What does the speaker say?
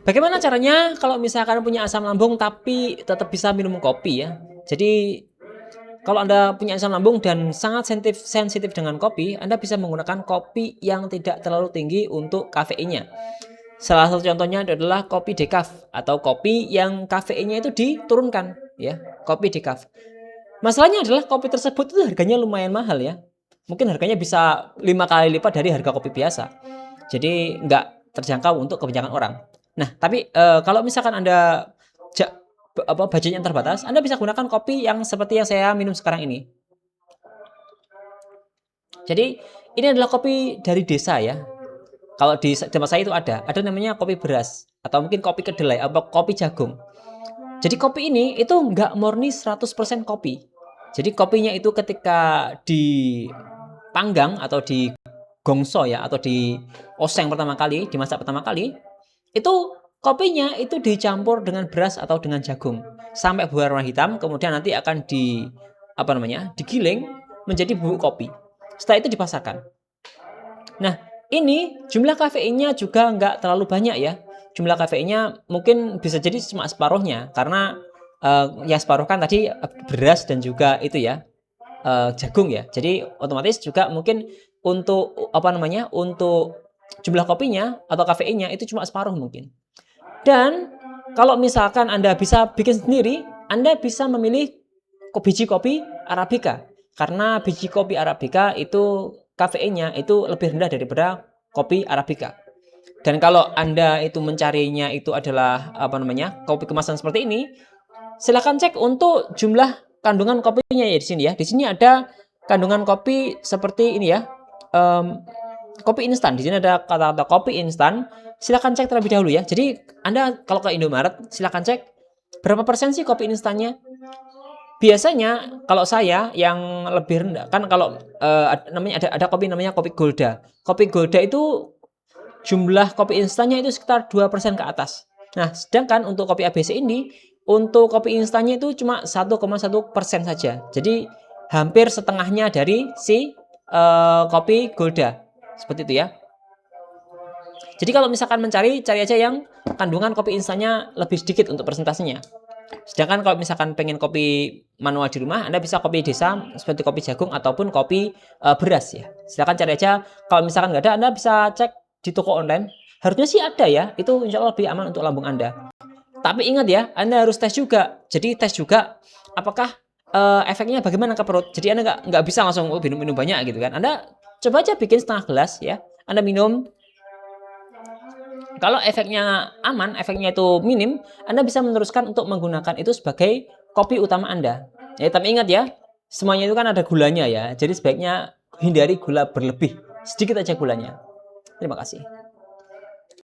Bagaimana caranya kalau misalkan punya asam lambung tapi tetap bisa minum kopi ya? Jadi kalau Anda punya asam lambung dan sangat sensitif dengan kopi, Anda bisa menggunakan kopi yang tidak terlalu tinggi untuk kafeinnya. Salah satu contohnya adalah kopi decaf atau kopi yang kafeinnya itu diturunkan ya, kopi decaf. Masalahnya adalah kopi tersebut itu harganya lumayan mahal ya. Mungkin harganya bisa 5 kali lipat dari harga kopi biasa. Jadi nggak terjangkau untuk kebanyakan orang. Nah, tapi kalau misalkan Anda budgetnya terbatas, Anda bisa gunakan kopi yang seperti yang saya minum sekarang ini. Jadi ini adalah kopi dari desa ya. Kalau di tempat saya itu ada namanya kopi beras atau mungkin kopi kedelai atau kopi jagung. Jadi kopi ini itu nggak murni 100% kopi. Jadi kopinya itu ketika dipanggang atau digongso ya atau dioseng pertama kali, dimasak pertama kali, itu kopinya itu dicampur dengan beras atau dengan jagung sampai berwarna hitam, kemudian nanti akan digiling menjadi bubuk kopi. Setelah itu dipasarkan. Nah, ini jumlah kafeinnya juga nggak terlalu banyak ya. Jumlah kafeinnya mungkin bisa jadi cuma separuhnya karena ya separuh kan tadi beras dan juga itu ya jagung ya. Jadi otomatis juga mungkin untuk untuk jumlah kopinya atau kafeinnya itu cuma separuh mungkin. Dan kalau misalkan Anda bisa bikin sendiri, Anda bisa memilih biji kopi Arabica. Karena biji kopi Arabica itu kafeinnya itu lebih rendah daripada kopi Arabica. Dan kalau Anda itu mencarinya itu adalah kopi kemasan seperti ini, silahkan cek untuk jumlah kandungan kopinya ya di sini ya. Di sini ada kandungan kopi seperti ini ya. Kopi instan. Di sini ada kata-kata kopi instan. Silahkan cek terlebih dahulu ya. Jadi Anda kalau ke Indomaret silahkan cek berapa persen sih kopi instannya. Biasanya kalau saya yang lebih rendah kan kalau ada kopi namanya kopi Golda. Kopi Golda itu jumlah kopi instannya itu sekitar 2% ke atas. Nah, sedangkan untuk kopi ABC ini untuk kopi instannya itu cuma 1,1% saja. Jadi hampir setengahnya dari si kopi Golda. Seperti itu ya. Jadi kalau misalkan cari aja yang kandungan kopi instannya lebih sedikit untuk persentasenya. Sedangkan kalau misalkan pengen kopi manual di rumah, Anda bisa kopi desa seperti kopi jagung ataupun kopi beras ya. Silakan cari aja. Kalau misalkan nggak ada, Anda bisa cek di toko online. Harusnya sih ada ya. Itu insya Allah lebih aman untuk lambung Anda. Tapi ingat ya, Anda harus tes juga. Jadi tes juga apakah efeknya bagaimana ke perut. Jadi Anda nggak bisa langsung minum banyak gitu kan. Anda coba aja bikin setengah gelas ya. Anda minum. Kalau efeknya aman, efeknya itu minim, Anda bisa meneruskan untuk menggunakan itu sebagai kopi utama Anda. Ya, tapi ingat ya, semuanya itu kan ada gulanya ya. Jadi sebaiknya hindari gula berlebih. Sedikit aja gulanya. Terima kasih.